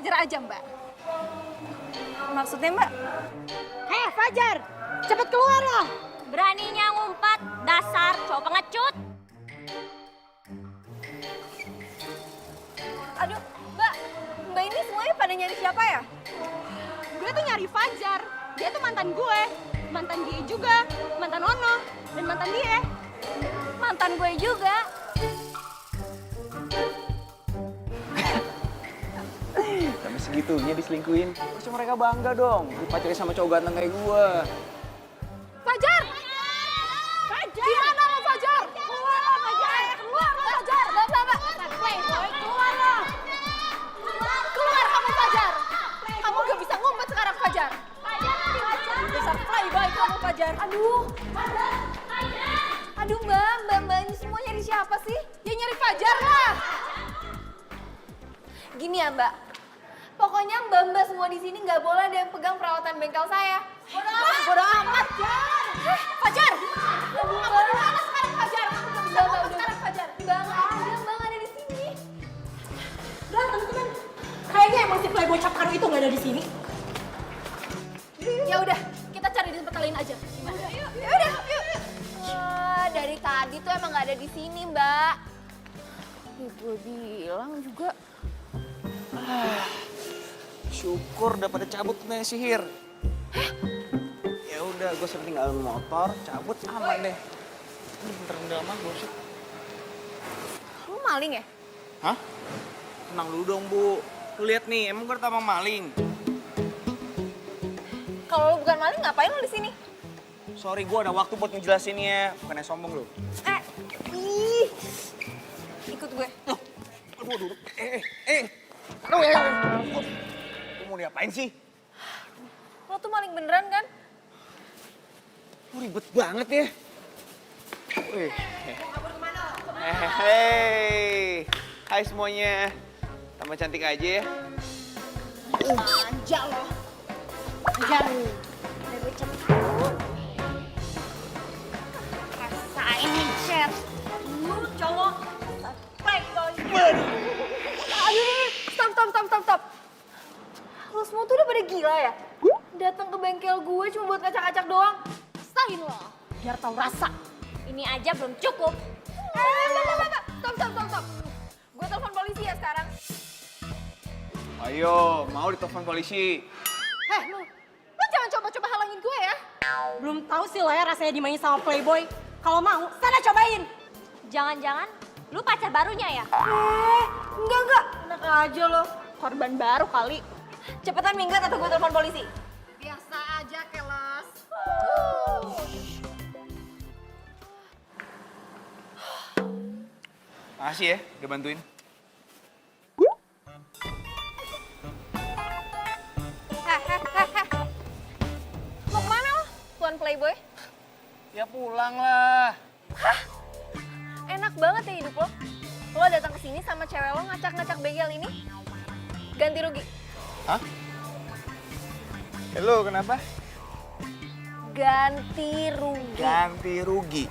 Fajar aja, Mbak. Maksudnya Mbak? Fajar, cepet keluar loh. Beraninya ngumpet, dasar cowok pengecut. Aduh, Mbak ini semuanya pada nyari siapa ya? Gue tuh nyari Fajar. Dia tuh mantan gue. Mantan dia juga. Mantan Ono. Dan mantan dia. Mantan gue juga. Sampai segitunya diselingkuhin. Harusnya mereka bangga dong. Dipacarin sama cowok ganteng kayak gue. Fajar! Fajar! Gimana lo Fajar? Keluar lo Fajar! Keluar lo Fajar! Mbak. Playboy, keluar lo! Keluar kamu Fajar! Kamu gak bisa ngumpet sekarang Fajar! Dasar playboy kamu Fajar. Aduh Mbak ini semua nyari siapa sih? Ya nyari Fajar lah! Gini ya Mbak, pokoknya Mbak semua di sini nggak boleh ada yang pegang perawatan bengkel saya. Bodo amat! Fajar! Kamu di mana sekarang Fajar? Kamu gak bisa ngumpet sekarang Fajar! Mbak nggak ada di sini. Udah temen-temen, kayaknya emang si Playboy cap karu itu gak ada di sini. Ya udah, kita cari di tempat lain aja. Gimana? Yuk. Dari tadi tuh emang nggak ada di sini Mbak. Gue bilang juga. Syukur udah pada cabut punya sihir. Ya udah, gue sering tinggalin motor, cabut aman deh. Ini bentar dalam mah gosip. Lu maling ya? Hah? Tenang dulu dong, Bu. Lu lihat nih, emang gue tamang maling. Kalau lu bukan maling ngapain lu di sini? Sorry, gue ada waktu buat ngejelasinnya. Bukannya sombong lu. Ih. Ikut gue. Aduh, duduk. Aduh, lu mau diapain sih? Lo tuh maling beneran kan? Lu ribet banget ya. Hei, hai semuanya. Tambah cantik aja ya. Manja loh. Fajar. Gue cepet. Rasain nih, Cher. Lu cowok Playboy. Aduh, stop. Lo semua tuh udah pada gila ya? Datang ke bengkel gue cuma buat ngacak-ngacak doang. Stahin lo, biar tahu rasa. Ini aja belum cukup. Stop. Gue telepon polisi ya sekarang. Ayo, mau ditelepon polisi. Lu jangan coba-coba halangin gue ya. Belum tahu sih lo ya rasanya dimainin sama Playboy. Kalau mau, sana cobain. Jangan-jangan lu pacar barunya ya? Enggak. Enak aja lo, korban baru kali. Cepetan minggat atau gue telepon polisi. Biasa aja, keles. Makasih ya, udah bantuin. Mau kemana lo, Tuan Playboy? Ya pulang lah. Enak banget ya hidup lo. Lo datang ke sini sama cewek lo ngacak-ngacak bengkel ini. Ganti rugi. Hah? Halo, kenapa? Ganti rugi. Ganti rugi.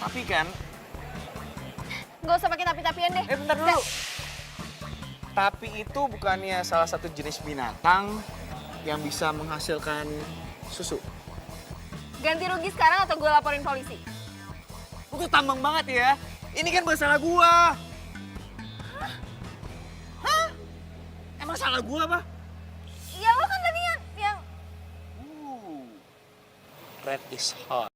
Tapi kan, Gak usah pakai tapi-tapian deh. bentar dulu. Tapi itu bukannya salah satu jenis binatang yang bisa menghasilkan susu. Ganti rugi sekarang atau gue laporin polisi? Lu tuh tambang banget ya. Ini kan masalah gua. Hah? Emang salah gua apa? Ya lo kan tadi yang... Red is hot.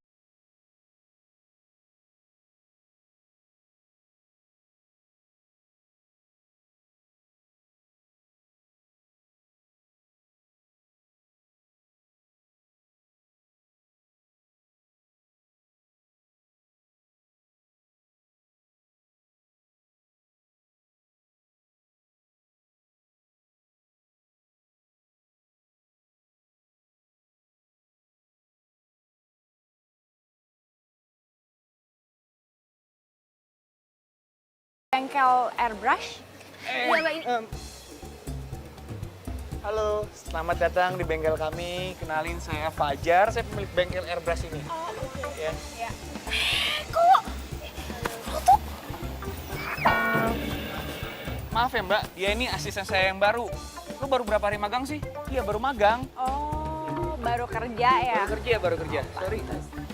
Bengkel airbrush? Iya, Mbak, ini. Halo, selamat datang di bengkel kami. Kenalin, saya Fajar, saya pemilik bengkel airbrush ini. Oh, oke. Ya. Ya. Kok? Maaf Maaf ya Mbak, dia ini asisten saya yang baru. Lu baru berapa hari magang sih? Iya, baru magang. Oh, baru kerja ya? Baru kerja. Sorry.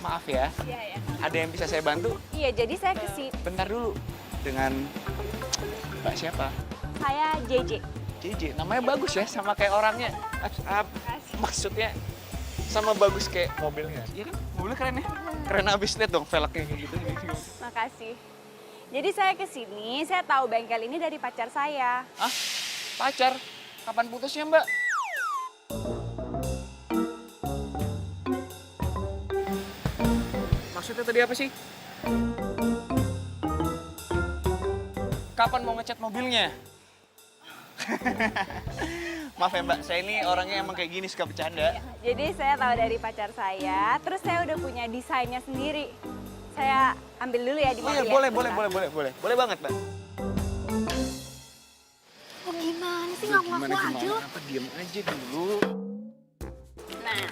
Maaf ya. Iya, ya. Ada yang bisa saya bantu? Iya, jadi saya kesini. Bentar dulu. Dengan Mbak siapa? Saya JJ. JJ, namanya bagus ya, sama kayak orangnya. Maksudnya sama bagus kayak mobilnya. Iya kan? Mobilnya keren ya? Keren abis, liat dong velgnya kayak gitu. Makasih. Jadi saya kesini, saya tahu bengkel ini dari pacar saya. Hah? Pacar? Kapan putusnya Mbak? Maksudnya tadi apa sih? Kapan mau ngecat mobilnya? Maaf ya Mbak, saya ini orangnya emang kayak gini, suka bercanda. Jadi saya tahu dari pacar saya, terus saya udah punya desainnya sendiri. Saya ambil dulu ya di Oh mobil iya, ya. boleh. Boleh banget Mbak. Oh gimana sih ngaku-ngaku aja lo? Apa diem aja dulu. Nah,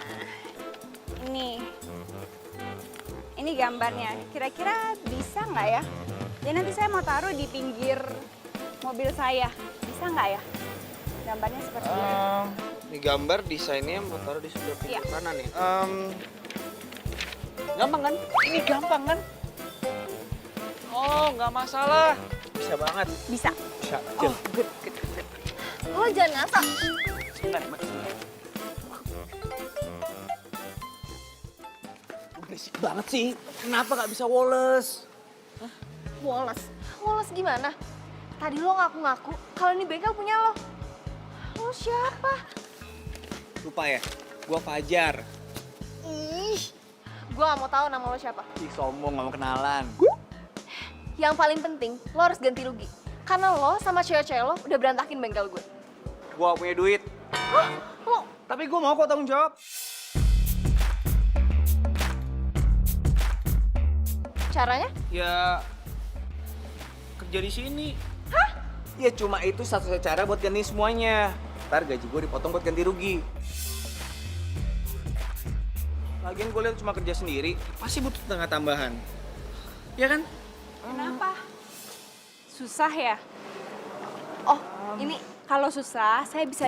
ini gambarnya. Kira-kira bisa nggak ya? Ya nanti saya mau taruh di pinggir mobil saya. Bisa nggak ya? Gambarnya seperti ini. Ini gambar desainnya mau taruh di sebelah Iya. kanan ya. Gampang kan? Ini gampang kan? Oh, nggak masalah. Bisa banget. Bisa. Bisa. Oh, good. Lo jangan ngasal. Sebentar, Mbak. Sebentar. Berisik banget sih. Kenapa nggak bisa Wallace? Woles. Woles gimana? Tadi lo ngaku-ngaku kalau ini bengkel punya lo. Lo siapa? Lupa ya? Gua Fajar. Ih, gue gak mau tahu nama lo siapa. Ih, sombong, nggak mau kenalan. Yang paling penting, lo harus ganti rugi. Karena lo sama cewek-cewek lo udah berantakin bengkel gue. Gua punya duit. Hah? Lo? Tapi gua mau kok tanggung jawab. Caranya? Ya kerja di sini. Hah? Ya cuma itu satu-satunya cara buat ganti semuanya. Ntar gaji gue dipotong buat ganti rugi. Lagian gue lihat cuma kerja sendiri, pasti butuh tenaga tambahan. Ya kan? Kenapa? Susah ya? Oh, ini Kalau susah, saya bisa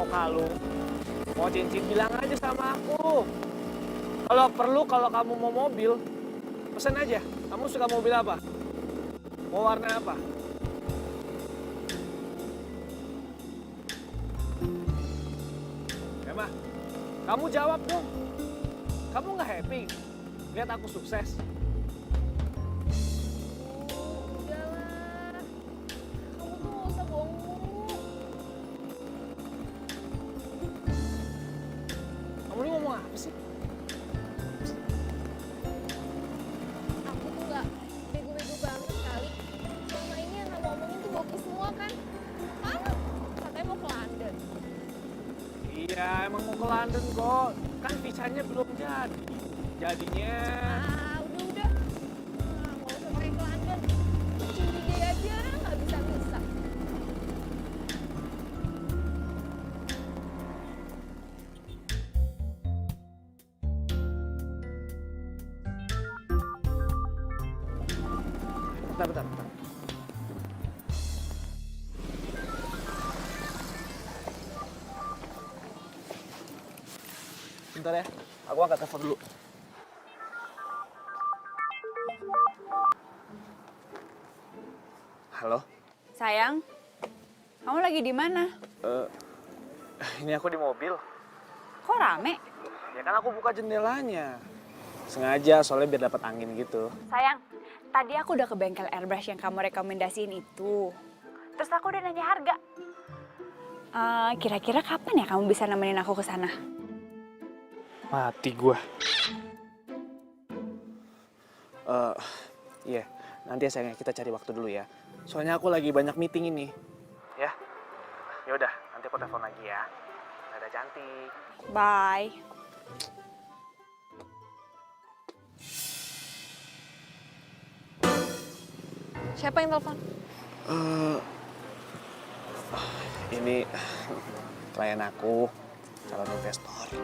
mau kalung, mau cincin, bilang aja sama aku. Kalau perlu, kalau kamu mau mobil, pesen aja. Kamu suka mobil apa? Mau warna apa? Emma, kamu jawab dong. Kamu nggak happy lihat aku sukses? Udahlah. Kamu tuh gak usah bohong mulu. Kamu ini ngomong apa sih? Aku tuh gak bego-bego banget kali. Selama ini yang kamu omongin tuh bohong semua kan? Mana? Katanya mau ke London. Iya, emang mau ke London kok. Kan visanya belum jadi. Jadinya... Udah. Gak usah pakai ke London. Cium dia aja gak bisa-bisa. Bentar. Bentar ya, aku angkat telepon dulu. Halo, Sayang, kamu lagi di mana? ini aku di mobil. Kok rame? Ya kan aku buka jendelanya. Sengaja, soalnya biar dapat angin gitu. Sayang, tadi aku udah ke bengkel airbrush yang kamu rekomendasiin itu. Terus aku udah nanya harga. Kira-kira kapan ya kamu bisa nemenin aku ke sana? Mati gua. Iya, nanti ya sayangnya kita cari waktu dulu ya. Soalnya aku lagi banyak meeting ini. Ya? Ya udah, nanti aku telepon lagi ya. Dadah cantik. Bye. Siapa yang telepon? Ini klien aku, calon investor.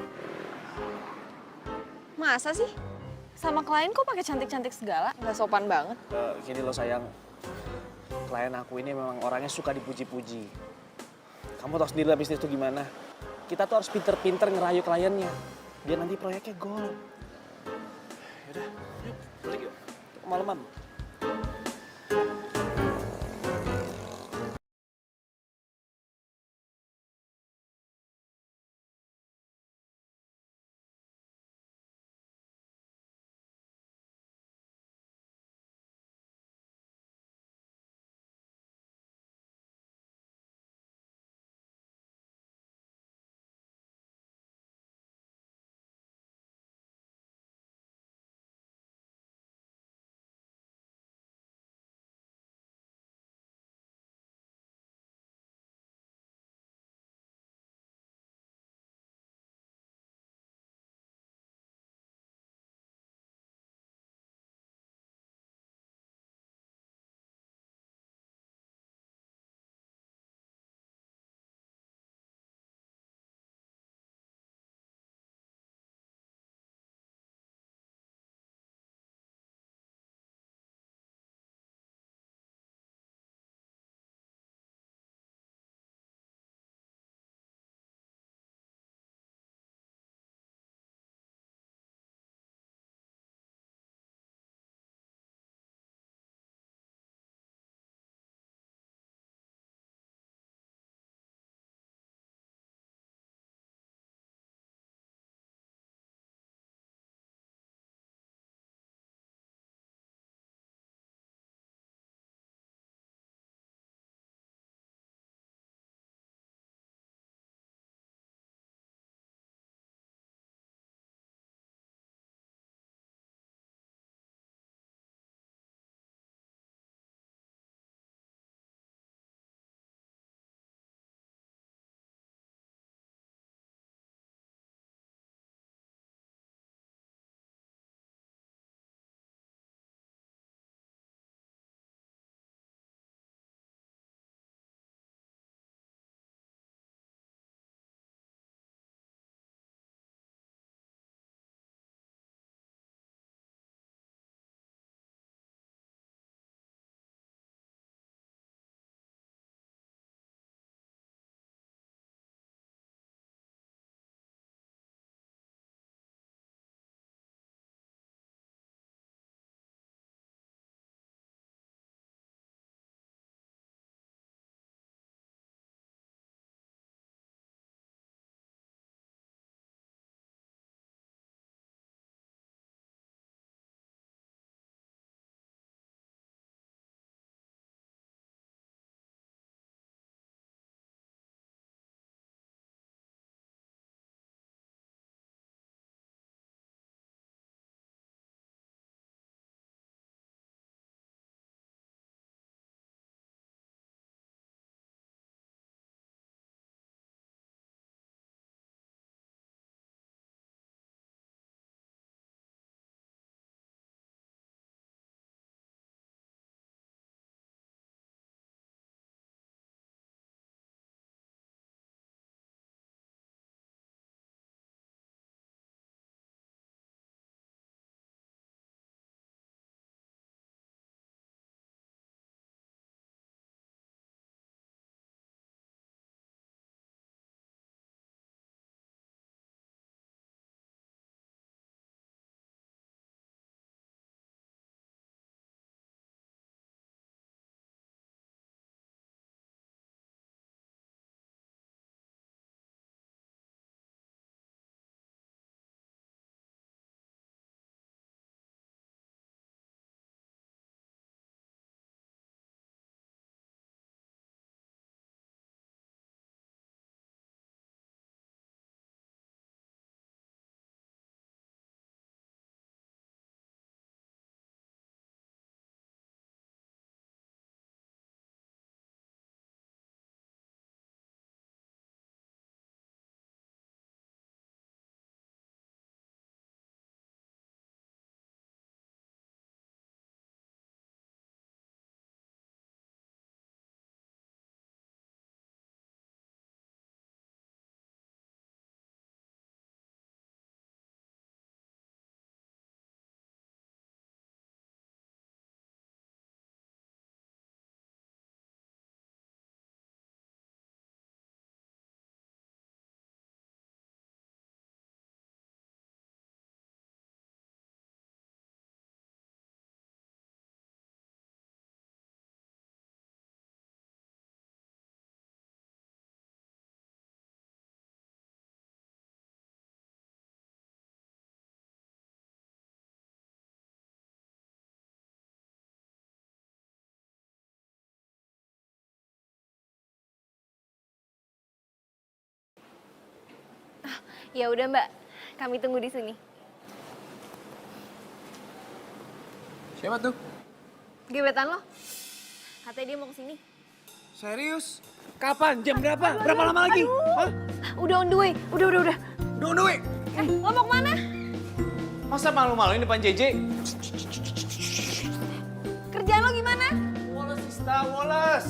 Masa sih? Sama klien kok pakai cantik-cantik segala? Gak sopan banget. Gini loh sayang, klien aku ini memang orangnya suka dipuji-puji. Kamu tahu sendiri lah bisnis itu gimana. Kita tuh harus pinter-pinter ngerayu kliennya, biar nanti proyeknya gol. Yaudah, yuk balik yuk, kemalaman. Ya udah Mbak, kami tunggu di sini. Siapa tuh? Gebetan lo? Katanya dia mau kesini. Serius? Kapan? Jam berapa? Berapa lama lagi? Hah? Udah on the way, udah. Duit. Lo mau kemana? Masa malu-maluin depan JJ? Kerjaan lo gimana? Woles, Sista, woles.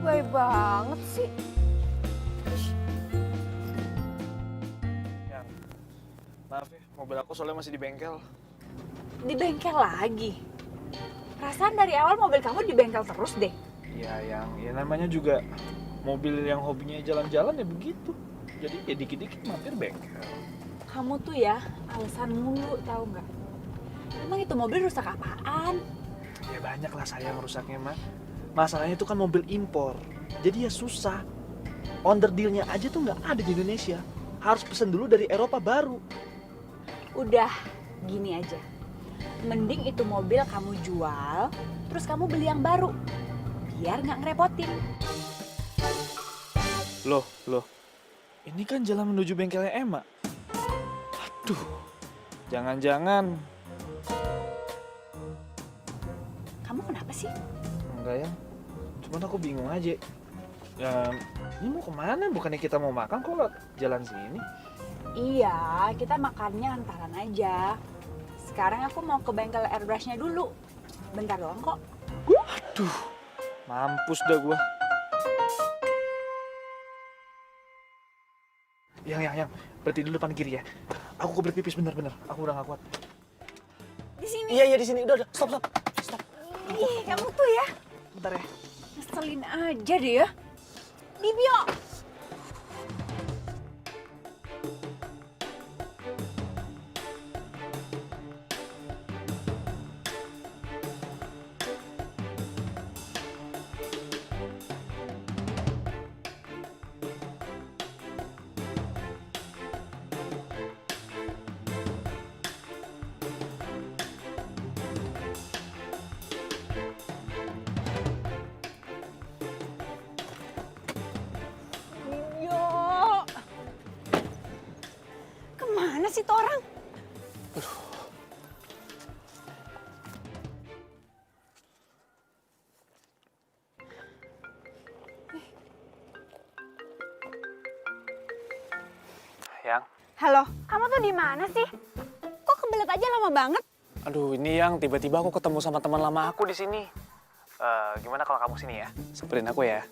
Baik banget sih. Yang, maaf ya, mobil aku soalnya masih di bengkel. Di bengkel lagi. Perasaan dari awal mobil kamu di bengkel terus deh. Iya, ya namanya juga mobil yang hobinya jalan-jalan ya begitu. Jadi ya dikit-dikit mampir bengkel. Kamu tuh ya alasan mulu, tahu nggak? Emang itu mobil rusak apaan? Ya banyak lah saya ngerusaknya, Mak. Masalahnya itu kan mobil impor. Jadi ya susah. Onder dealnya aja tuh nggak ada di Indonesia. Harus pesen dulu dari Eropa baru. Udah, gini aja. Mending itu mobil kamu jual, terus kamu beli yang baru. Biar nggak ngerepotin. Loh. Ini kan jalan menuju bengkelnya Emma. Aduh, jangan-jangan. Kamu kenapa sih? Enggak ya, cuman aku bingung aja. Ya, ini mau kemana? Bukannya kita mau makan kok lewat jalan sini? Iya, kita makannya antaran aja. Sekarang aku mau ke bengkel airbrushnya dulu. Bentar doang kok. Aduh, mampus dah gua. Yang, berhenti dulu depan kiri ya. Aku kebelet pipis bener-bener. Aku udah gak kuat. Di sini. Iya di sini. Udah, stop. Ih, kamu tuh ya. Bentar ya. Ngeselin aja deh ya. Bibio. Bibio. Kemana sih tuh orang? Yang. Halo, kamu tuh di mana sih? Kok kebelet aja lama banget? Aduh, ini yang tiba-tiba aku ketemu sama teman lama aku di sini. Gimana kalau kamu sini ya? Samperin aku ya.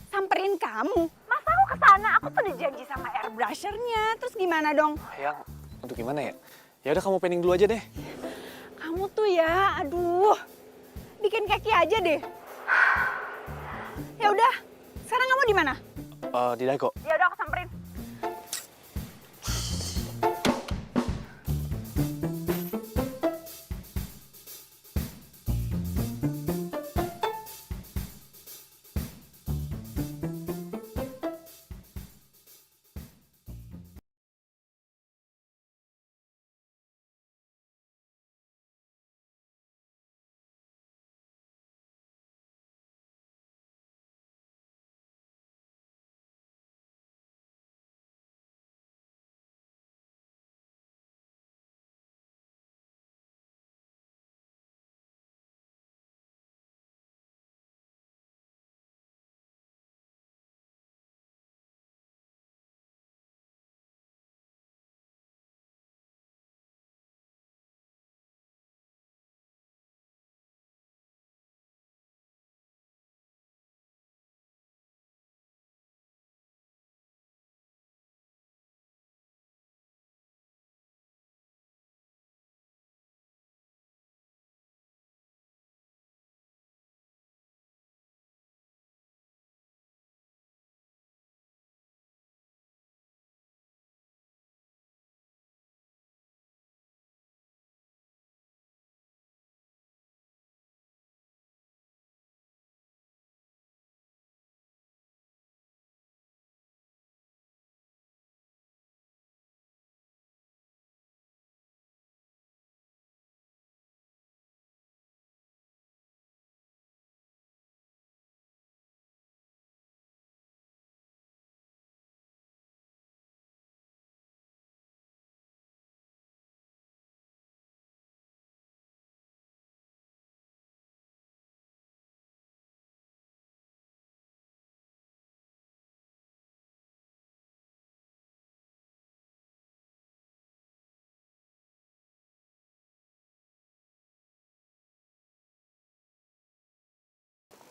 Samperin kamu? Masa aku kesana? Aku tuh udah janji sama airbrushernya. Terus gimana dong? Yang, untuk gimana ya? Ya udah kamu pending dulu aja deh. Kamu tuh ya, aduh, bikin keki aja deh. Ya udah, sekarang kamu di mana? Di Dago. Ya udah, aku samperin.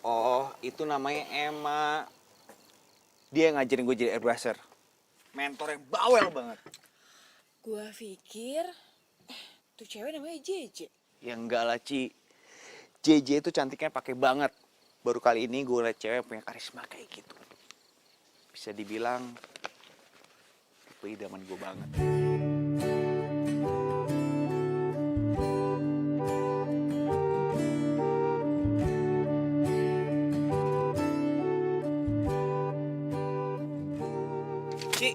Oh, itu namanya Emma. Dia yang ngajarin gue jadi airbrusher. Mentor yang bawel banget. Gua pikir, tuh cewek namanya JJ. Ya enggak lah, Ci. JJ itu cantiknya pakai banget. Baru kali ini gue liat cewek yang punya karisma kayak gitu. Bisa dibilang tipe idaman gue banget. Ci,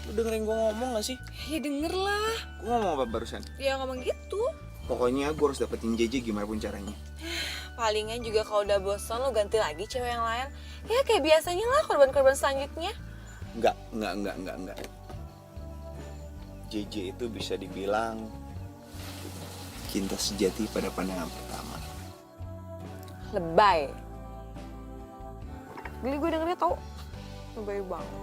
lu dengerin gue ngomong gak sih? Ya denger lah. Gue ngomong apa barusan? Ya ngomong gitu. Pokoknya gue harus dapetin JJ gimana pun caranya. Palingan juga kalau udah bosan lo ganti lagi cewek yang lain. Ya kayak biasanya lah korban-korban selanjutnya. Enggak. JJ itu bisa dibilang cinta sejati pada pandangan pertama. Lebay. Geli gue dengernya tau. Lebay banget.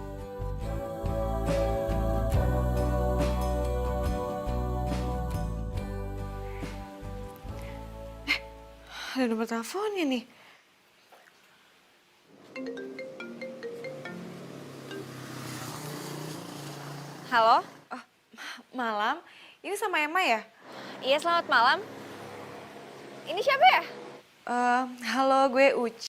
Ada nomor teleponnya nih. Halo? Oh, malam. Ini sama Emma ya? Iya, selamat malam. Ini siapa ya? Halo, gue Uci.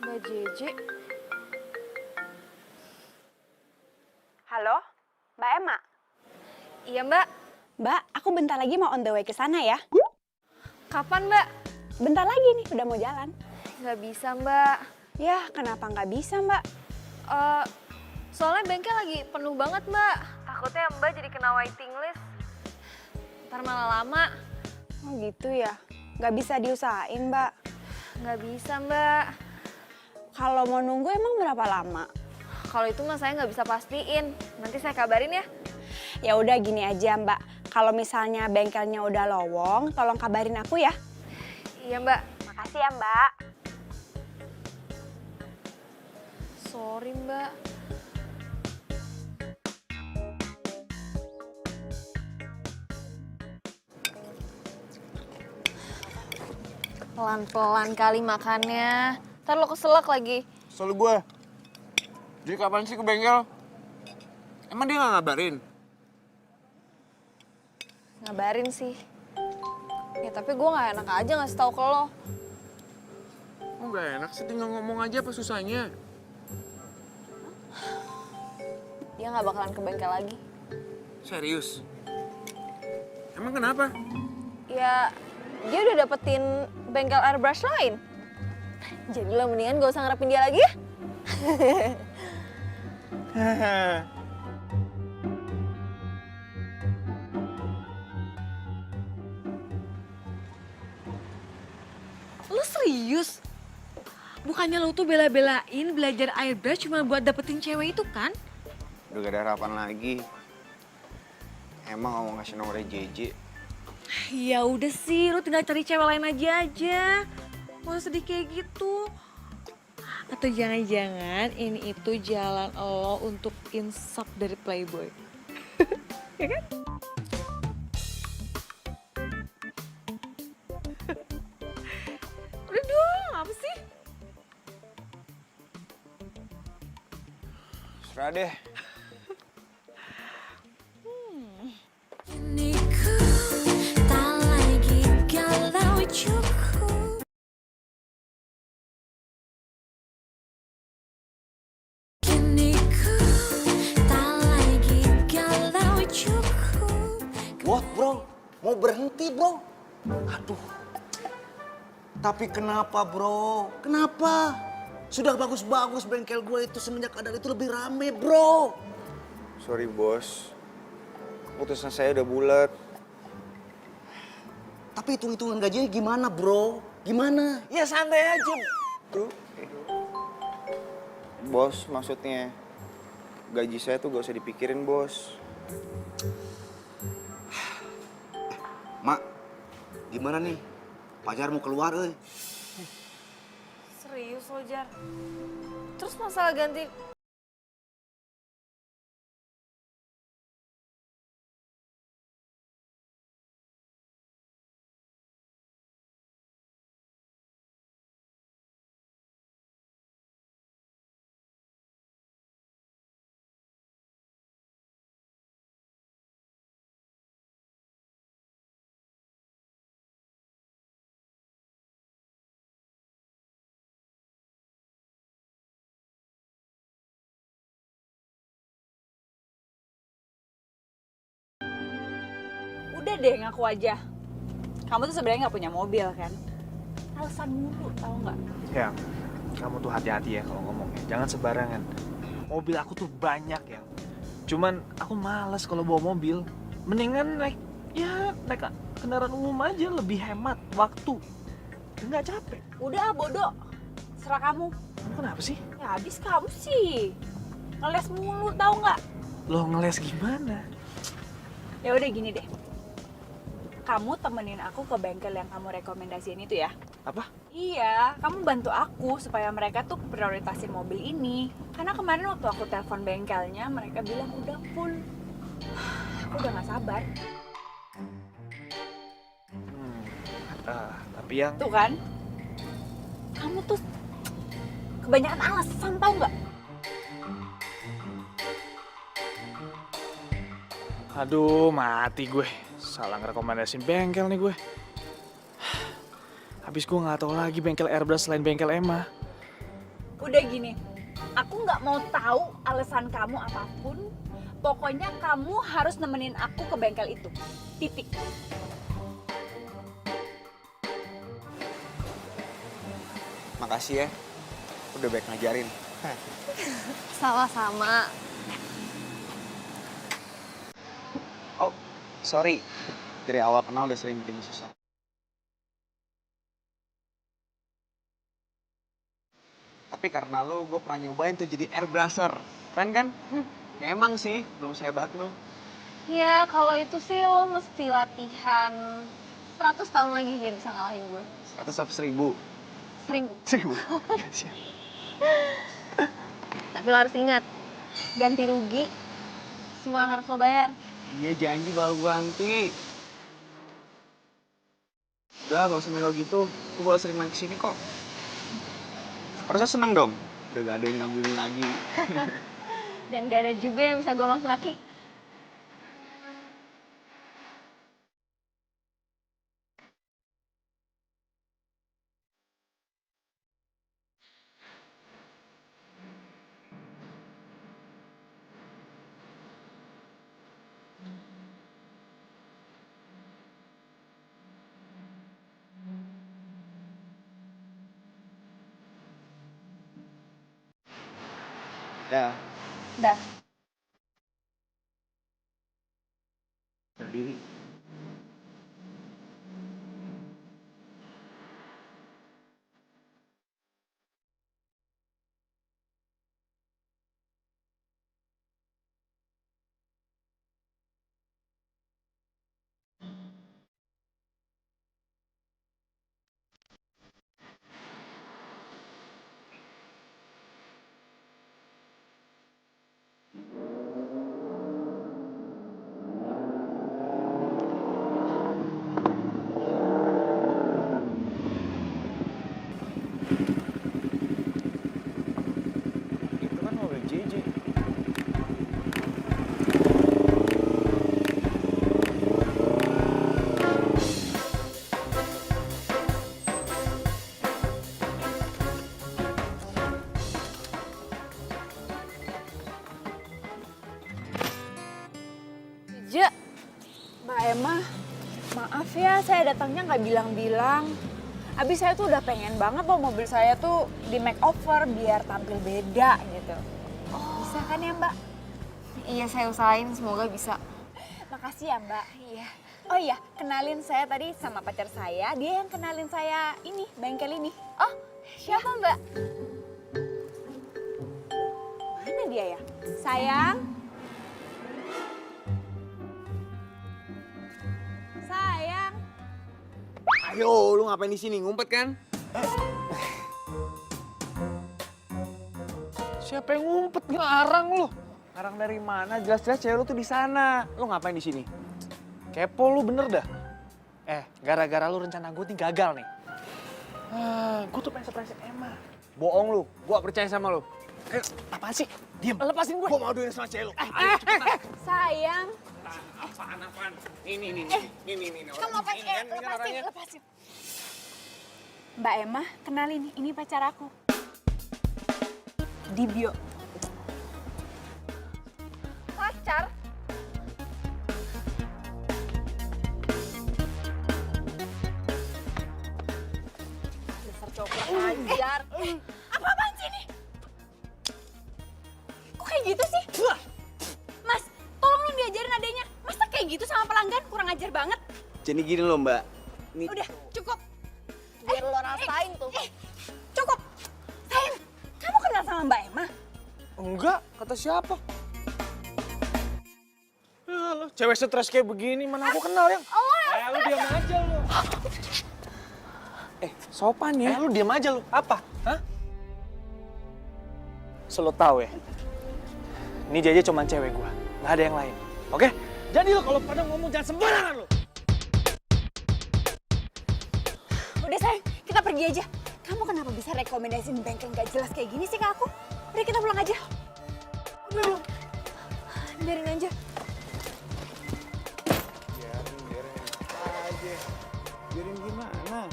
Mbak JJ. Halo, Mbak Emma. Iya, Mbak. Mbak, aku bentar lagi mau on the way ke sana ya. Kapan, Mbak? Bentar lagi nih, udah mau jalan. Nggak bisa, Mbak. Ya, kenapa nggak bisa, Mbak? Soalnya bengkel lagi penuh banget, Mbak. Takutnya Mbak jadi kena waiting list. Ntar malah lama. Oh gitu ya, nggak bisa diusahain, Mbak. Nggak bisa, Mbak. Kalau mau nunggu emang berapa lama? Kalau itu mah saya nggak bisa pastiin. Nanti saya kabarin ya. Ya udah gini aja, Mbak. Kalau misalnya bengkelnya udah lowong, tolong kabarin aku ya. Iya, Mbak. Makasih ya, Mbak. Sorry, Mbak. Pelan-pelan kali makannya. Ntar lo keselak lagi. Soal gue. Jadi kapan sih ke bengkel? Emang dia nggak ngabarin? Ngabarin sih. Ya tapi gue nggak enak aja ngasih tahu ke lo. Oh nggak enak sih, tinggal ngomong aja apa susahnya? Dia nggak bakalan ke bengkel lagi. Serius? Emang kenapa? Ya dia udah dapetin bengkel airbrush lain. Jadi lo mendingan gak usah ngarepin dia lagi ya. Lu serius? Bukannya lu tuh bela-belain belajar airbrush cuma buat dapetin cewek itu kan? Udah gak ada harapan lagi. Emang gak mau ngasih nomornya JJ? Ya udah sih, lu tinggal cari cewek lain aja. Mau sedih kayak gitu. Atau jangan-jangan ini itu jalan lo untuk insap dari Playboy. Ya kan? Udah dong, apa sih? Serah deh. Ini ku tak lagi mau berhenti bro. Aduh. Tapi kenapa bro? Kenapa? Sudah bagus-bagus bengkel gue itu semenjak ada itu lebih rame bro. Sorry bos, keputusan saya udah bulat. Tapi hitung-hitungan gajinya gimana bro? Gimana? Ya santai aja. Tuh. Bos, maksudnya gaji saya tuh gak usah dipikirin bos. Mak, gimana nih? Pajar mau keluar euy. Serius lo, Jar? Terus masalah ganti... Udah deh ngaku aja. Kamu tuh sebenarnya nggak punya mobil kan? Alasan mulu, tau nggak? Ya, kamu tuh hati-hati ya kalau ngomongnya. Jangan sembarangan. Mobil aku tuh banyak ya. Cuman aku malas kalau bawa mobil. Mendingan naik kendaraan umum aja, lebih hemat waktu. Nggak capek. Udah bodoh, serah kamu. Kamu kenapa sih? Ya habis kamu sih. Ngeles mulu, tau nggak? Lo ngeles gimana? Ya udah gini deh. Kamu temenin aku ke bengkel yang kamu rekomendasiin itu ya. Apa? Iya, kamu bantu aku supaya mereka tuh prioritasin mobil ini. Karena kemarin waktu aku telepon bengkelnya, mereka bilang udah full. Aku udah gak sabar. Tapi yang... Tuh kan, kamu tuh kebanyakan alasan tau nggak? Aduh, mati gue. Salah ngerekomendasiin bengkel nih gue. Habis gue nggak tahu lagi bengkel airbrush selain bengkel Emma. Udah gini, aku nggak mau tahu alasan kamu apapun. Pokoknya kamu harus nemenin aku ke bengkel itu. Titik. Makasih ya, udah baik ngajarin. Sama-sama. Oh, sorry. Dari awal kenal udah sering bikin susah. Tapi karena lo, gue pernah nyobain tuh jadi airbrusher. Keren kan? Ya emang sih, belum sehebat lo. Ya, kalau itu sih lo mesti latihan 100 tahun lagi biar bisa ngalahin gue. 100 apa 1000? 1000. 1000? Tapi lo harus ingat, ganti rugi, semua harus lo bayar. Iya janji bakal gue ganti. Udah gak usah melo gitu, gue bakal sering main kesini kok. Harusnya seneng dong, udah gak ada yang ngambilin lagi. Dan gak ada juga yang bisa gue laki. Dah, Dah. berdiri. Maaf ya, saya datangnya nggak bilang-bilang. Abis saya tuh udah pengen banget loh mobil saya tuh di makeover biar tampil beda gitu. Bisa kan ya Mbak? Iya, saya usahain, semoga bisa. Makasih ya Mbak. Iya. Oh iya, kenalin saya tadi sama pacar saya. Dia yang kenalin saya ini, bengkel ini. Oh, siapa Mbak? Mana dia ya? Sayang. Sayang. Ayo, lu ngapain di sini? Ngumpet kan? Siapa yang ngumpet ngarang lu? Ngarang dari mana? Jelas-jelas cewek lu tuh di sana. Lu ngapain di sini? Kepo lu bener dah. Gara-gara lu rencana gue nih gagal nih. Gue tuh pengen surprise Emma. Bohong lu, gua percaya sama lu. Ayo, apaan sih? Diam, lepasin gue. Gua mau duit sama cewek lu. Sayang. Apaan? Ini. Kamu lepasin. Mbak Emma, kenalin, ini pacar aku. Dibio. Pacar? Dasar cowok ajar. Apa-apaan sih ini? Kok kayak gitu sih? Mas, tolong lu diajarin adanya. Masa kayak gitu sama pelanggan? Kurang ajar banget. Jadi gini loh, Mbak. Nih, Udah, cukup. Biar lo rasain tuh. Cukup. Sayang, kamu kenal sama Mbak Emma? Enggak, kata siapa? Lo cewek stres kayak begini, mana aku kenal yang. Lu diam aja lu. sopan ya. Lu diam aja lu. Apa? Hah? Selo tahu ya. Ini Jaja cuma cewek gua, nggak ada yang lain. Oke? Jadi lo kalau pada ngomong jangan sembarangan lo. Udah sayang, kita pergi aja. Kamu kenapa bisa rekomendasiin bengkel nggak jelas kayak gini sih ke aku? Udah kita pulang aja. Udah, biarin aja. Biarin gimana?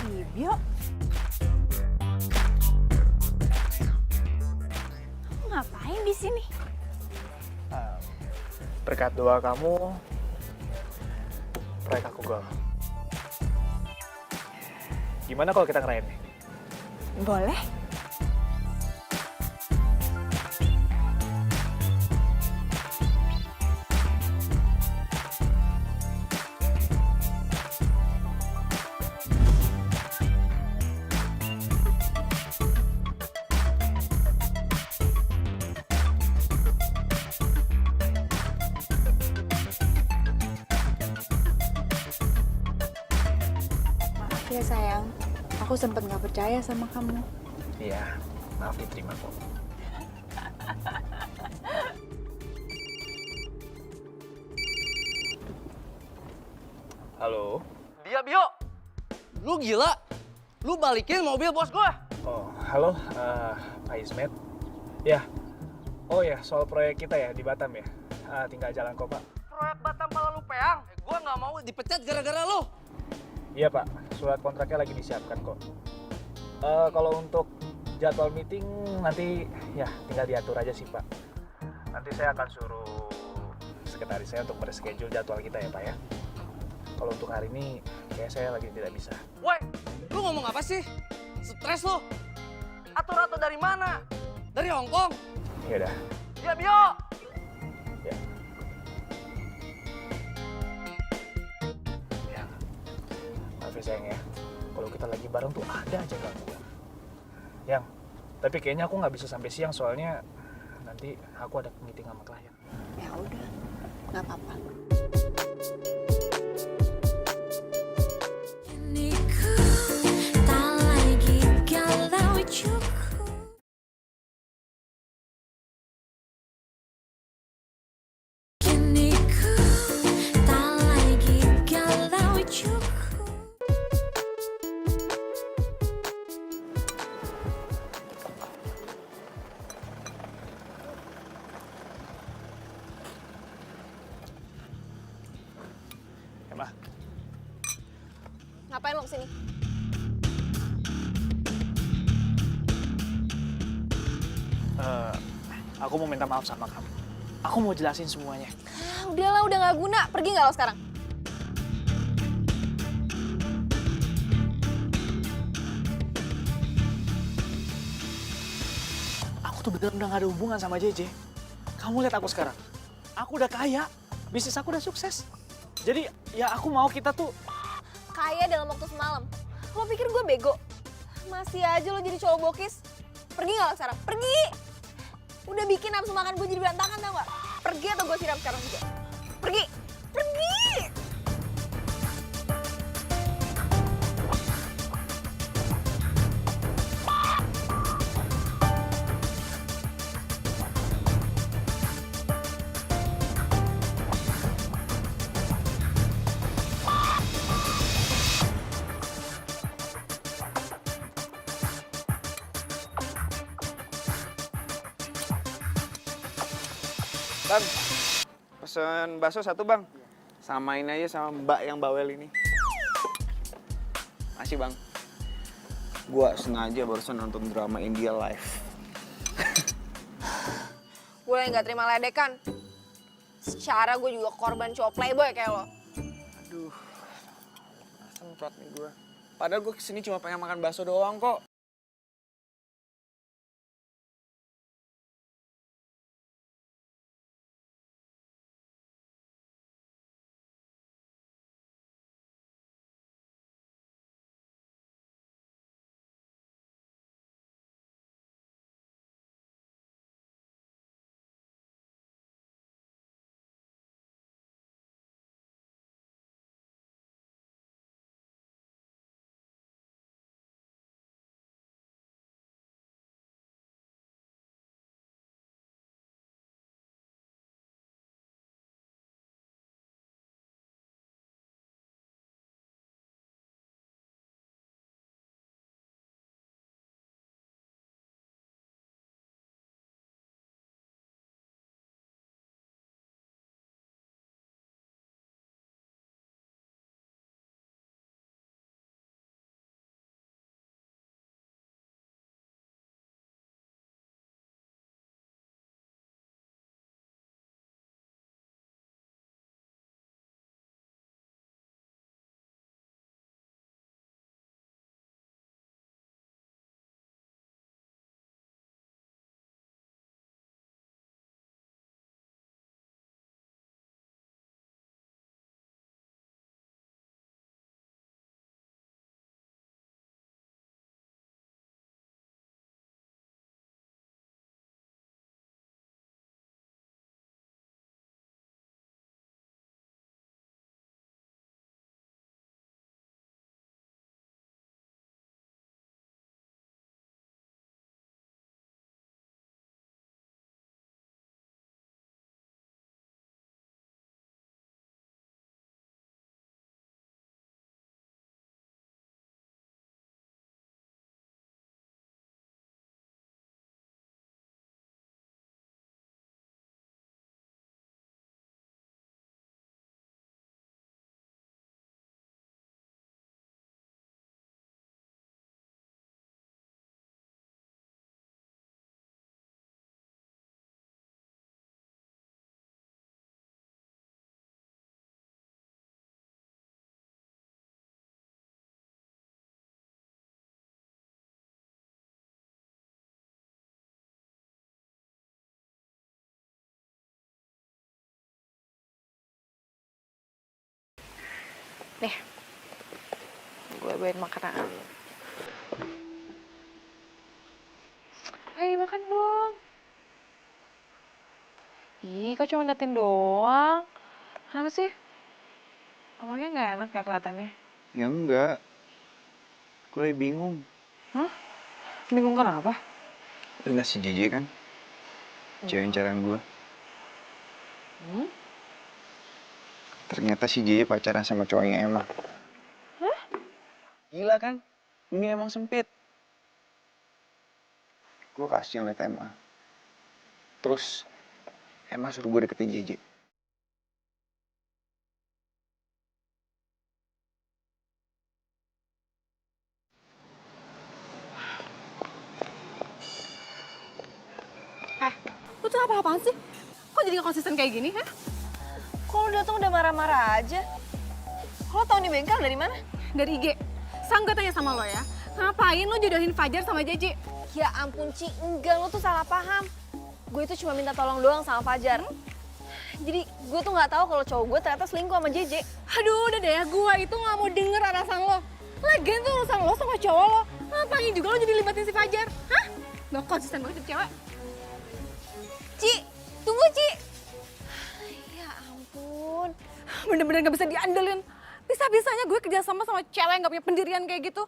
Dibio. Kamu ngapain di sini? Berkat doa kamu, proyek aku gol. Gimana kalau kita ngerayain nih? Boleh. Maaf ya sayang, aku sempet nggak percaya sama kamu. Iya, maaf diterima kok. Halo? Dia Bio, lu gila? Lu balikin mobil bos gua? Oh, halo, Pak Ismet. Ya, oh ya, soal proyek kita ya di Batam ya. Tinggal jalan kok, Pak. Proyek Batam malah lu peang. Gua nggak mau dipecat gara-gara lu. Iya, Pak. Surat kontraknya lagi disiapkan kok. Kalau untuk jadwal meeting nanti ya tinggal diatur aja sih, Pak. Nanti saya akan suruh sekretaris saya untuk mereschedule jadwal kita ya, Pak ya. Kalau untuk hari ini, kayak saya lagi tidak bisa. Woi, lu ngomong apa sih? Stres lu? Atur-atur dari mana? Dari Hong Kong? Ya udah. Dia Bio. Ya. Ya. Maaf ya sayang ya. Kalau kita lagi bareng tuh ada aja gangguan. Yang, tapi kayaknya aku nggak bisa sampai siang soalnya nanti aku ada meeting sama klien. Ya udah, nggak apa-apa. Ini ku tak lagi galau cukup. kesini? Aku mau minta maaf sama kamu. Aku mau jelasin semuanya. Ah, udahlah, udah nggak guna. Pergi nggak lo sekarang? Aku tuh bener udah gak ada hubungan sama JJ. Kamu lihat aku sekarang. Aku udah kaya, bisnis aku udah sukses. Jadi ya aku mau kita tuh... Kaya dalam waktu semalam. Lo pikir gue bego? Masih aja lo jadi cowok bokis. Pergi nggak lo sekarang? Pergi! Udah bikin nafsu makan gue jadi berantakan, tau gak? Pergi atau gue siram sekarang juga. Pergi! Pergi! Bang, pesen bakso satu bang. Samain aja sama mbak yang bawel ini. Makasih bang. Gua sengaja barusan nonton drama India live. Gue yang gak terima ledekan. Secara gue juga korban cowok playboy kayak lo. Aduh, semprot nih gua. Padahal gua kesini cuma pengen makan bakso doang kok. Nih, gue bawain makanan. Ayo makan dong. Ih, kok cuma liatin doang? Kenapa sih? Omongnya nggak enak ya kelihatannya. Ya enggak. Gue bingung. Hah? Bingung kenapa? Enggak si JJ kan? Cewek incaran gue. Hmm? Ternyata si JJ pacaran sama cowoknya Emma. Hah? Gila kan? Ini emang sempit. Gue kasih ngeliat Emma. Terus Emma suruh gue deketin JJ. tuh apa-apaan sih? Kok jadi gak konsisten kayak gini, ha? Kok lu datang udah marah-marah aja? Lo tau nih bengkel dari mana? Dari IG. Sang gue tanya sama lo ya, ngapain lo jodohin Fajar sama JJ? Ya ampun Ci, enggak, lo tuh salah paham. Gue itu cuma minta tolong doang sama Fajar. Jadi gue tuh nggak tahu kalau cowok gue ternyata selingkuh sama JJ. Aduh, udah deh ya, gue itu gak mau denger alasan lo. Lagian tuh urusan lo sama cowok lo. Ngapain juga lo jadi libatin si Fajar? Hah? Gak konsisten banget jadi cewek. Ci, tunggu Ci. Ya ampun. Bener-bener gak bisa diandelin. Bisa-bisanya gue kerjasama sama cewek yang gak punya pendirian kayak gitu.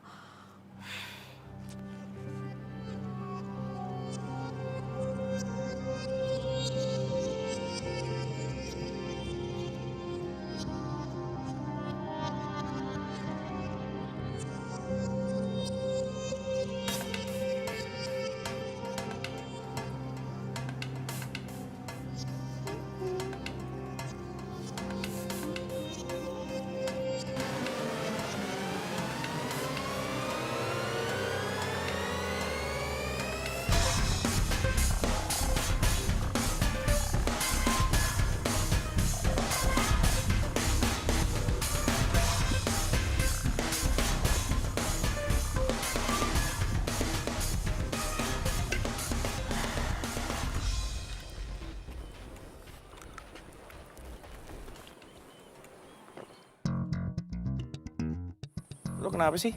Lo kenapa sih?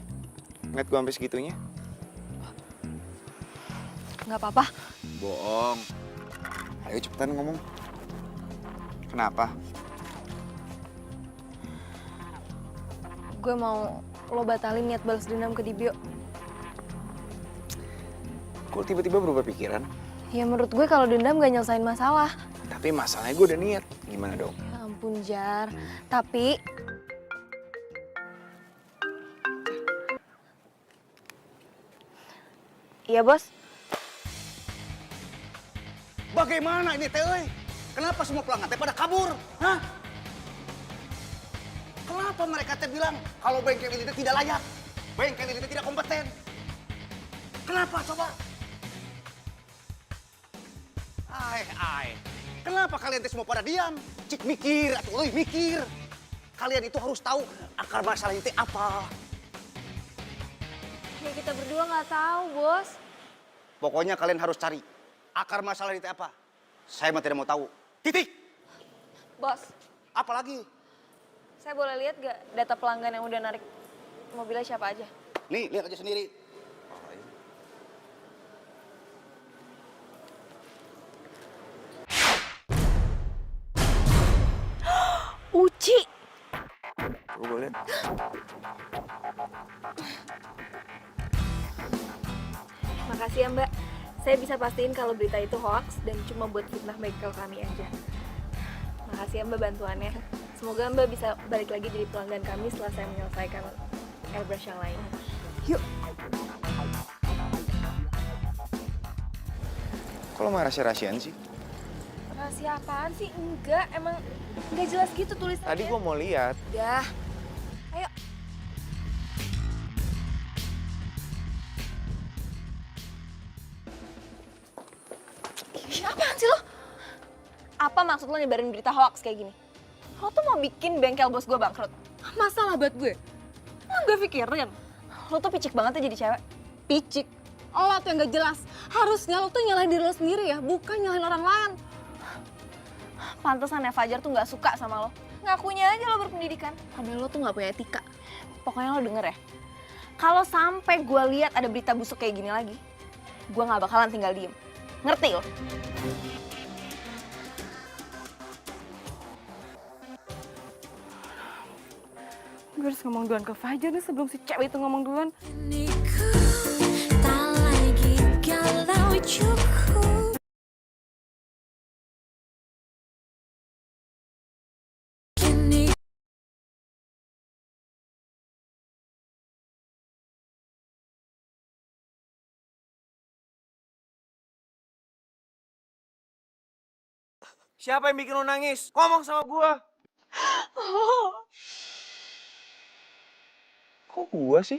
Ngeliat gue sampai segitunya? Nggak apa-apa. Bohong. Ayo cepetan ngomong. Kenapa? Gue mau lo batalin niat balas dendam ke Dibio. Kok tiba-tiba berubah pikiran? Ya menurut gue kalau dendam gak nyelesain masalah. Tapi masalahnya gue udah niat. Gimana dong? Ya ampun Jar, tapi iya bos. Bagaimana ini teh? Kenapa semua pelanggan teh pada kabur? Hah? Kenapa mereka teh bilang kalau bengkel ini teh tidak layak? Bengkel ini teh tidak kompeten? Kenapa coba? Kenapa kalian teh semua pada diam? Cik mikir atau mikir. Kalian itu harus tahu akar masalah itu apa. Ya kita berdua nggak tahu bos. Pokoknya kalian harus cari akar masalah itu apa. Saya mah tidak mau tahu. Titik. Bos, Apalagi? saya boleh lihat gak data pelanggan yang udah narik mobilnya siapa aja? Nih, lihat aja sendiri. Uci. Gue boleh liat. Makasih ya Mbak. Saya bisa pastiin kalau berita itu hoax dan cuma buat fitnah bengkel kami aja. Makasih ya Mbak bantuannya. Semoga Mbak bisa balik lagi jadi pelanggan kami setelah saya menyelesaikan airbrush yang lain. Yuk. Kok lo malah rahasia-rahasiaan sih? Rahasia apaan sih? Enggak, emang nggak jelas gitu tulisannya. Tadi gue mau lihat. Dah. Ayo. Apaan sih lo? Apa maksud lo nyebarin berita hoax kayak gini? Lo tuh mau bikin bengkel bos gue bangkrut. Masalah buat gue. Emang gue pikirin. Lo tuh picik banget ya jadi cewek. Picik. Lo tuh yang gak jelas. Harusnya lo tuh nyalahin diri lo sendiri ya, bukan nyalahin orang lain. Pantesan ya Fajar tuh gak suka sama lo. Ngakunya aja lo berpendidikan. Padahal lo tuh gak punya etika. Pokoknya lo denger ya. Kalau sampai gue lihat ada berita busuk kayak gini lagi, gue gak bakalan tinggal diem. Ngerti lo? Gue harus ngomong duluan ke Fajar nih sebelum si cewek itu ngomong duluan. Tak lagi galau cukup. Kini Siapa yang bikin lo nangis? Ngomong sama gua. Kok gue sih?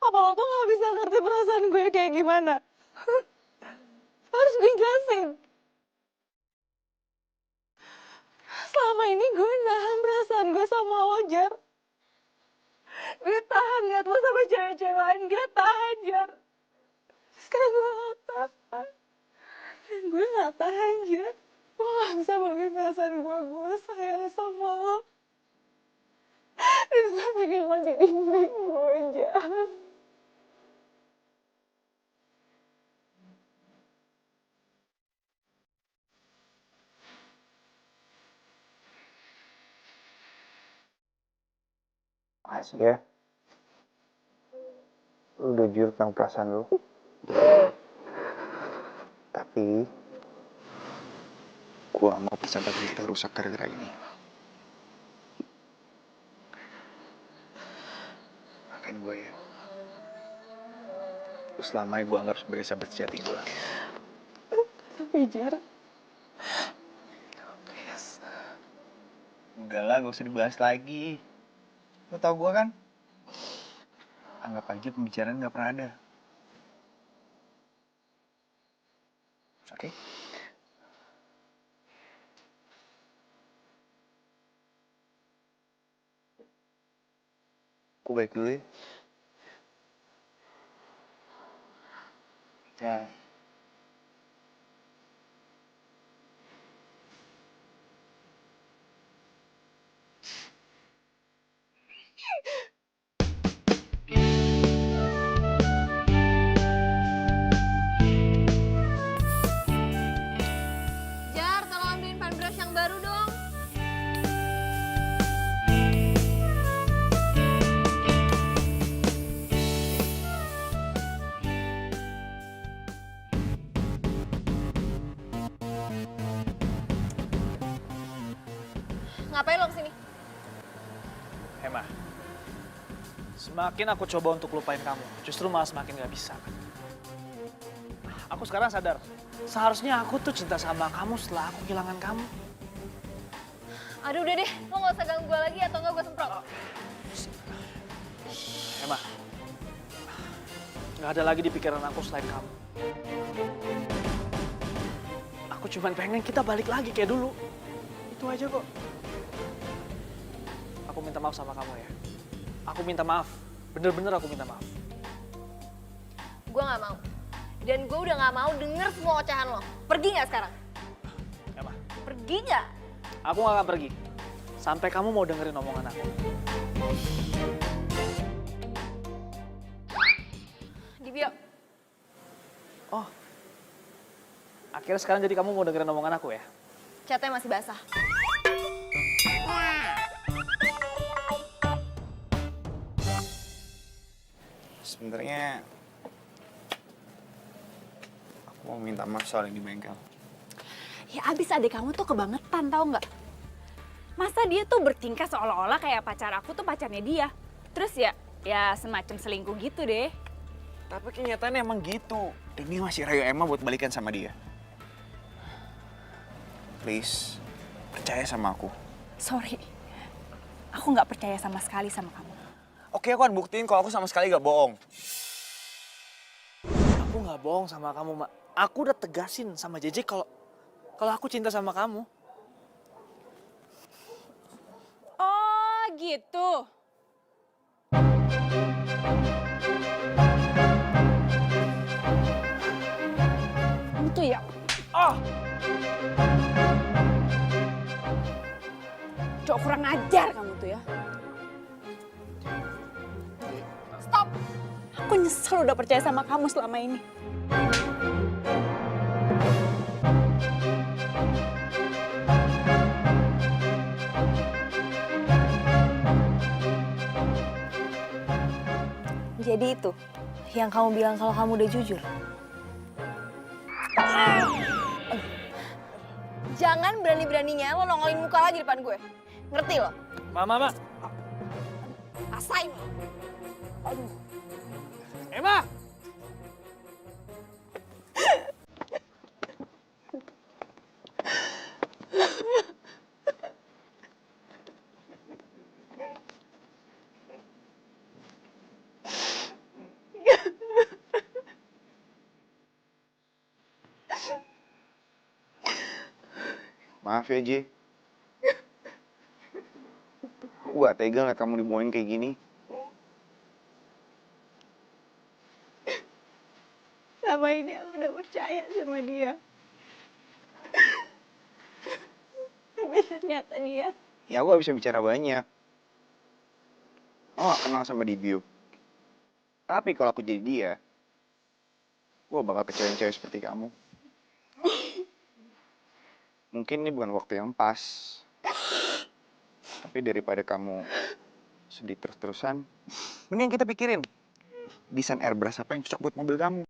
Apa lo tuh gak bisa ngerti perasaan gue kayak gimana? Harus gue jelasin. Selama ini gue nahan perasaan gue sama lo, Jar. Gue tahan liat lo sama cewek-cewek lain, gue tahan, Jar. Sekarang gue gak tahan. Dan gue gak tahan, Jar. Gue gak bisa bagi perasaan gue sayang sama lo. Dan gue pengen lo jadi baik gue, Jar. Makasih ya. Lu udah jujur tentang perasaan lu. Tapi gua gak mau persahabatan kita rusak gara-gara ini. Maafin gue ya. Lu selamanya gue anggap sebagai sahabat sejati gue. Tapi Jar, Enggak lah, gak usah dibahas lagi. Lu tau gue kan? Anggap aja pembicaraan gak pernah ada. Oke? Gue balik dulu ya. Ya. Jar, tolong ambilin fan brush yang baru dong. Ngapain lo kesini? Emma, semakin aku coba untuk lupain kamu, justru malah semakin gak bisa. Aku sekarang sadar, seharusnya aku tuh cinta sama kamu setelah aku kehilangan kamu. Aduh udah deh, lo gak usah ganggu gue lagi atau enggak gue semprot. Emma, gak ada lagi di pikiran aku selain kamu. Aku cuma pengen kita balik lagi kayak dulu. Itu aja kok. Aku minta maaf sama kamu ya. Aku minta maaf. Bener-bener aku minta maaf. Gue gak mau. Dan gue udah gak mau denger semua ocehan lo. Pergi gak sekarang? Emma, Pergi gak? aku gak akan pergi. Sampai kamu mau dengerin omongan aku. Di bio. Oh, akhirnya sekarang jadi kamu mau dengerin omongan aku ya? Catnya masih basah. Sebenarnya aku mau minta maaf soal yang di bengkel. Ya abis adik kamu tuh kebangetan tau nggak? Masa dia tuh bertingkah seolah-olah kayak pacar aku tuh pacarnya dia. Terus ya semacam selingkuh gitu deh. Tapi kenyataannya emang gitu. Dan dia masih rayu Emma buat balikan sama dia. Please, percaya sama aku. Sorry, aku nggak percaya sama sekali sama kamu. Oke, aku akan buktiin kalau aku sama sekali gak bohong. Aku nggak bohong sama kamu, Mak. Aku udah tegasin sama JJ kalau aku cinta sama kamu. Oh gitu. Kamu tuh ya. Ah! Cok kurang ajar kamu tuh ya. Stop. Aku nyesel udah percaya sama kamu selama ini. Jadi itu yang kamu bilang kalau kamu udah jujur. Jangan berani-beraninya lo nongolin muka lagi depan gue. Ngerti lo? Mama. Rasain. Emma! Maaf ya, Ji. Aku gak tega ngeliat kamu dibohongin kayak gini. Selama ini aku udah percaya sama dia. Tapi ternyata dia Ya aku gak bisa bicara banyak. Oh, gak kenal sama Dibio. Tapi kalau aku jadi dia, gue bakal kecewain cewek seperti kamu. Mungkin ini bukan waktu yang pas. Tapi daripada kamu sedih terus-terusan, mending kita pikirin desain airbrush apa yang cocok buat mobil kamu.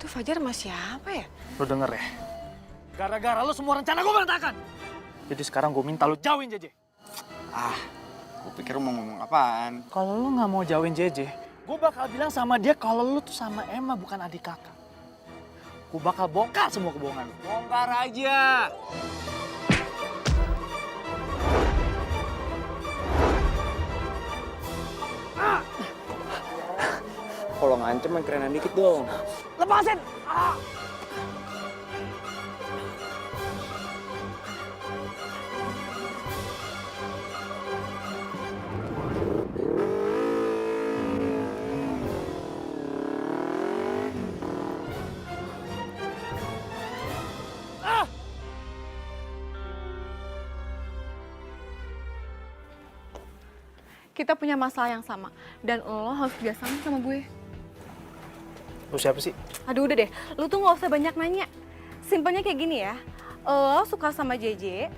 Tuh Fajar sama siapa ya? Lo denger ya? Gara-gara lo semua rencana gue berantakan. Jadi sekarang gue minta lo jauhin JJ. Ah, gue pikir lu mau ngomong apaan. Kalau lo nggak mau jauhin JJ, gue bakal bilang sama dia kalau lo tuh sama Emma bukan adik kakak. Gue bakal bongkar semua kebohongan lo. Bongkar aja. Kalau ngancem yang kerenan dikit dong. Lepasin! Kita punya masalah yang sama. Dan lo harus kerjasama sama gue. Lo siapa sih? Aduh udah deh, lo tuh gak usah banyak nanya. Simpelnya kayak gini ya, lo suka sama JJ,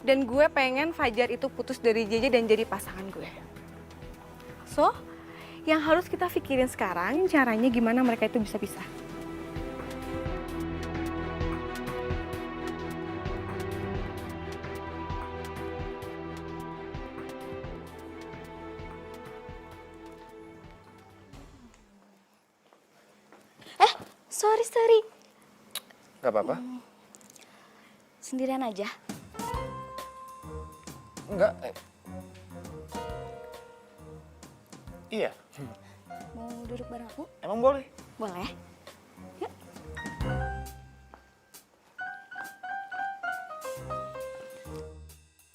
dan gue pengen Fajar itu putus dari JJ dan jadi pasangan gue. So, yang harus kita pikirin sekarang caranya gimana mereka itu bisa pisah. Sorry. Gak apa-apa. Sendirian aja. Enggak. Iya. Mau duduk bareng aku? Emang boleh? Boleh. Yuk.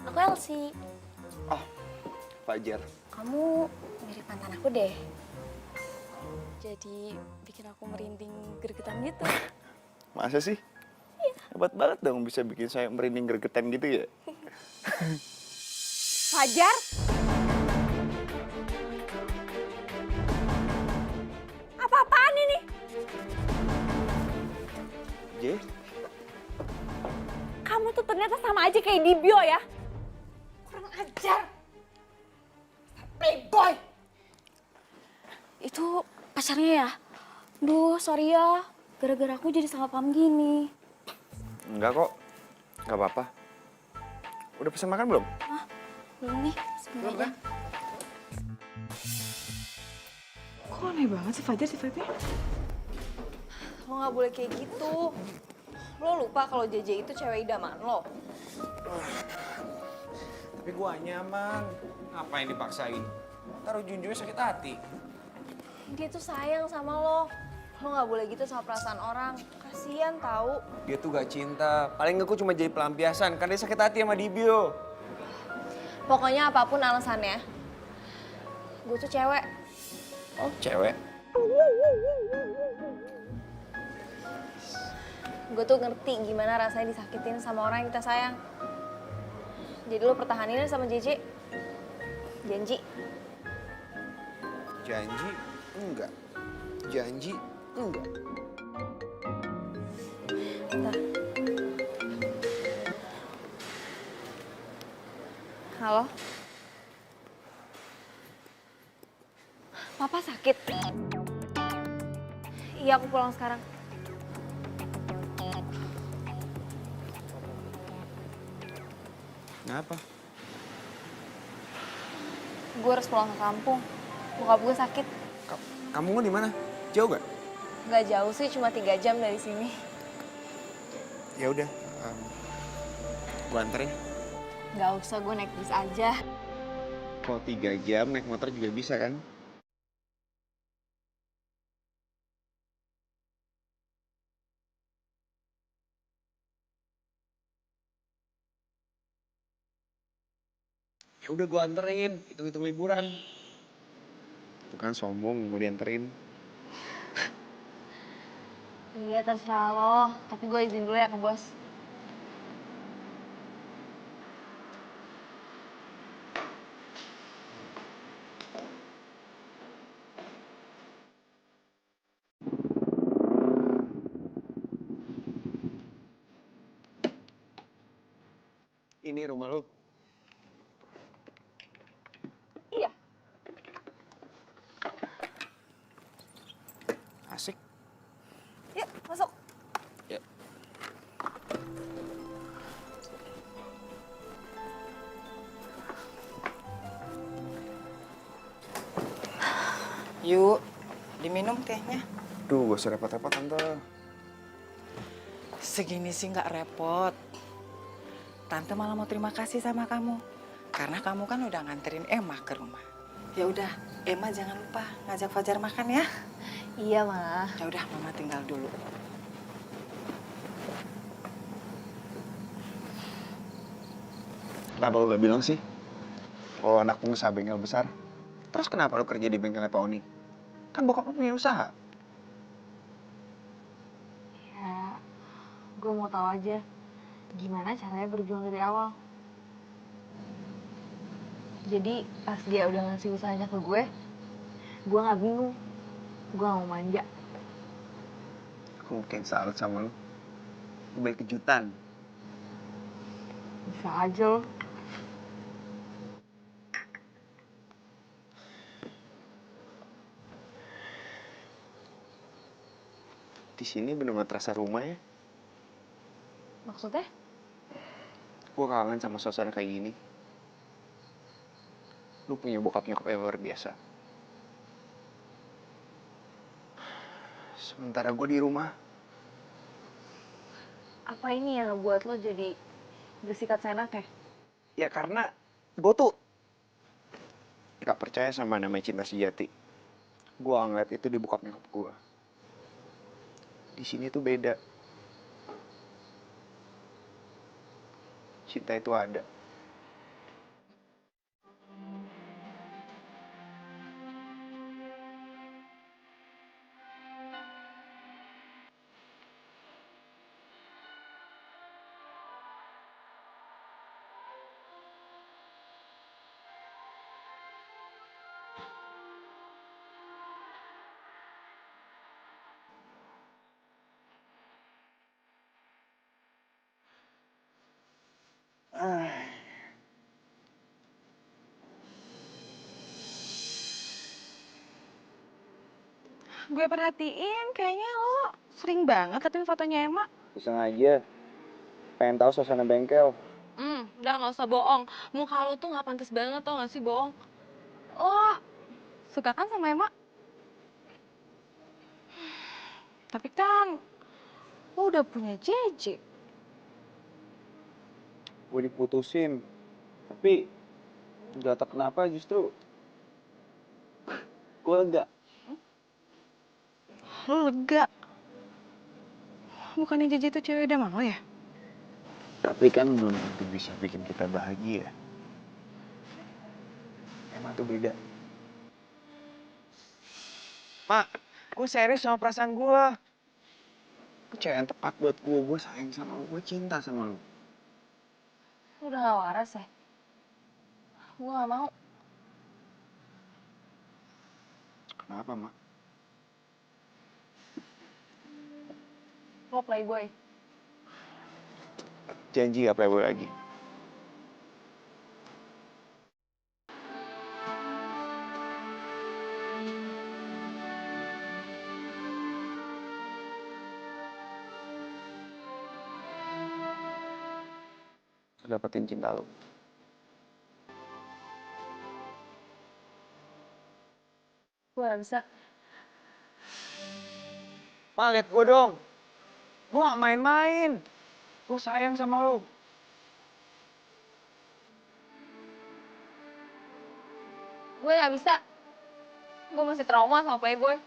Aku Elsie. Oh, Fajar. Kamu mirip mantan aku deh. Jadi bikin aku merinding gregetan gitu. Masa sih? Hebat banget dong bisa bikin saya merinding gregetan gitu ya. Fajar? Apa-apaan ini? J? Kamu tuh ternyata sama aja kayak Dibio ya. Kurang ajar. Playboy. Itu pacarnya ya? Duh, sorry ya. Gara-gara aku jadi salah paham gini. Enggak kok. Gak apa-apa. Udah pesan makan belum? Belum nih, sebentar aja. Kok aneh banget sih Fajar sifatnya? Lo nggak boleh kayak gitu. Lo lupa kalau JJ itu cewek idaman lo. Tapi gua nyaman. Ngapain dipaksain? Ntar ujung-ujungnya sakit hati. Dia tuh sayang sama lo. Lo nggak boleh gitu sama perasaan orang. Kasian tahu. Dia tuh gak cinta. Paling aku cuma jadi pelampiasan. Kan dia sakit hati sama Dibio. Pokoknya apapun alasannya, gue tuh cewek. Oh, cewek? Gue tuh ngerti gimana rasanya disakitin sama orang yang kita sayang. Jadi lo pertahanin sama JJ. Janji. Janji? Enggak. Janji? Enggak. Bentar. Halo? Papa sakit? Iya, aku pulang sekarang. Kenapa? Gue harus pulang ke kampung. Bokap gue sakit. Kamu di mana? Jauh gak? Gak jauh sih, cuma 3 jam dari sini. Ya udah, gua anterin. Gak usah, gue naik bis aja. Kalau 3 jam naik motor juga bisa kan? Ya udah gua anterin, hitung-hitung liburan. Bukan sombong, mau dianterin. Iya, terserah lo. Tapi gue izin dulu ya ke bos. Ini rumah lu. Iya. Asik. Yuk, diminum tehnya. Duh, gak usah repot-repot tante. Segini sih nggak repot. Tante malah mau terima kasih sama kamu. Karena kamu kan udah nganterin Emma ke rumah. Ya udah, Emma jangan lupa ngajak Fajar makan ya. Iya, Ma. Ya udah, Mama tinggal dulu. Kenapa lo gak bilang sih? Kalau anak pengusaha bengkel besar. Terus kenapa lo kerja di bengkelnya Pak Oni? Kan bokap lo punya usaha. Ya, gue mau tahu aja gimana caranya berjuang dari awal. Jadi pas dia udah ngasih usahanya ke gue nggak bingung, gue nggak mau manja. Aku mungkin salut sama lo. Lo baik kejutan. Bisa aja lo. Di sini bener-bener terasa rumah ya. Maksudnya? Gue kangen sama suasana kayak gini. Lu punya bokap nyokap yang luar biasa. Sementara gue di rumah. Apa ini yang ngebuat lo jadi bersikap seenaknya? Ya karena gue tuh gak percaya sama namanya cinta sejati. Gue ngeliat itu di bokap nyokap gue. Di sini tuh beda. Cinta itu ada. Gue perhatiin kayaknya lo sering banget liatin fotonya Emma. Iseng aja. Pengen tahu suasana bengkel. Udah nggak usah bohong. Muka lo tuh nggak pantas banget tau nggak sih bohong. Lo suka kan sama Emma? Tapi kan lo udah punya JJ. Gue diputusin. Tapi gak tau kenapa justru gue lega. Lo lega. Bukannya JJ itu cewek udah mau ya? Tapi kan belum tentu bisa bikin kita bahagia. Emang tuh beda. Mak, gue serius sama perasaan gue. Lu cewek yang tepat buat gue sayang sama lu, gue cinta sama lu. Lo udah gak waras ya? Gue gak mau. Kenapa, Mak? Lo playboy. Janji gak playboy lagi. Dapetin cinta lu. Gue gak bisa. Ma, liat gue dong. Gue gak main-main. Gue sayang sama lu. Gue gak bisa. Gue masih trauma sama playboy.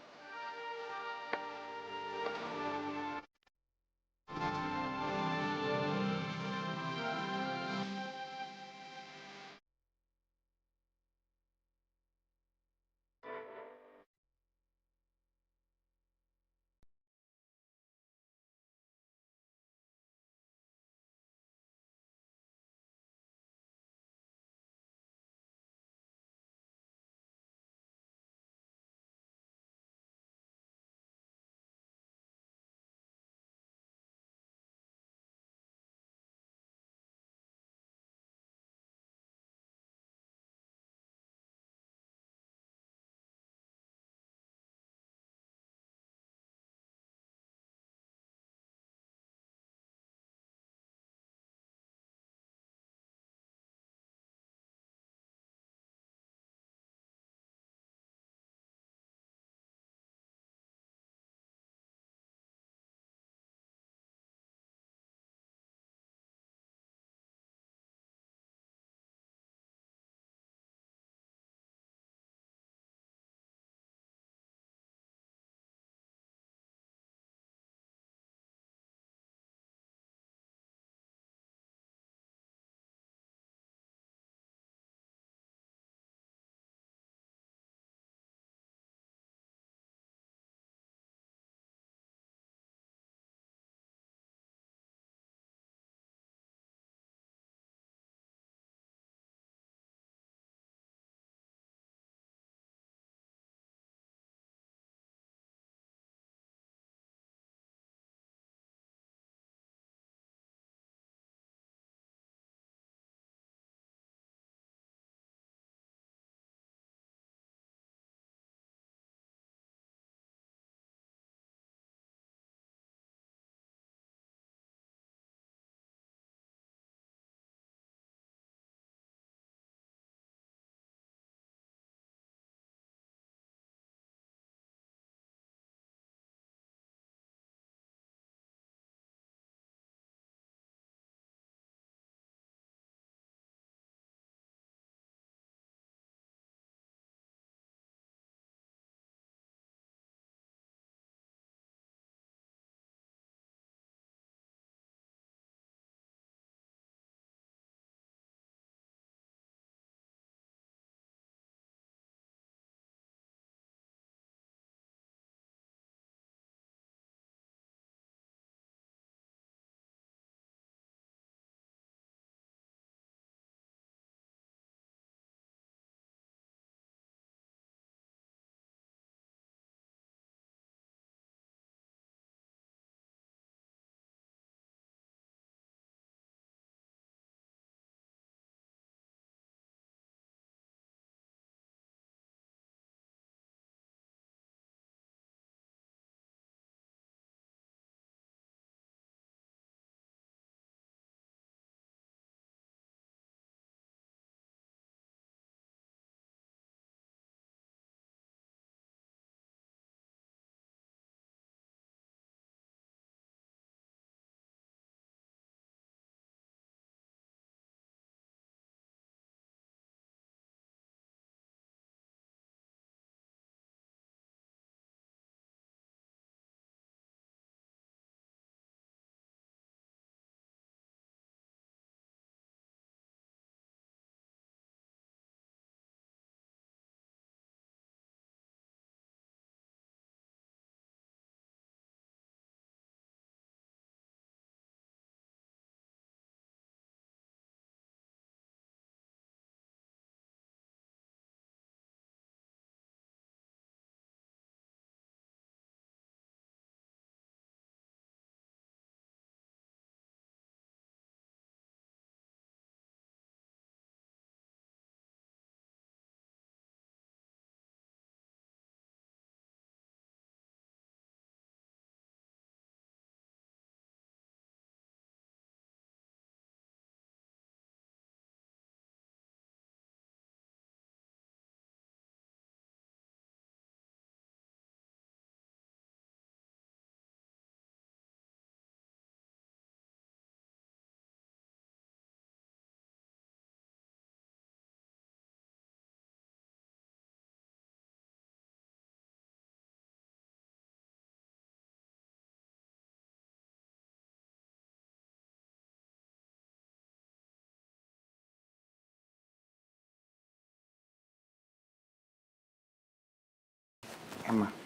Emma.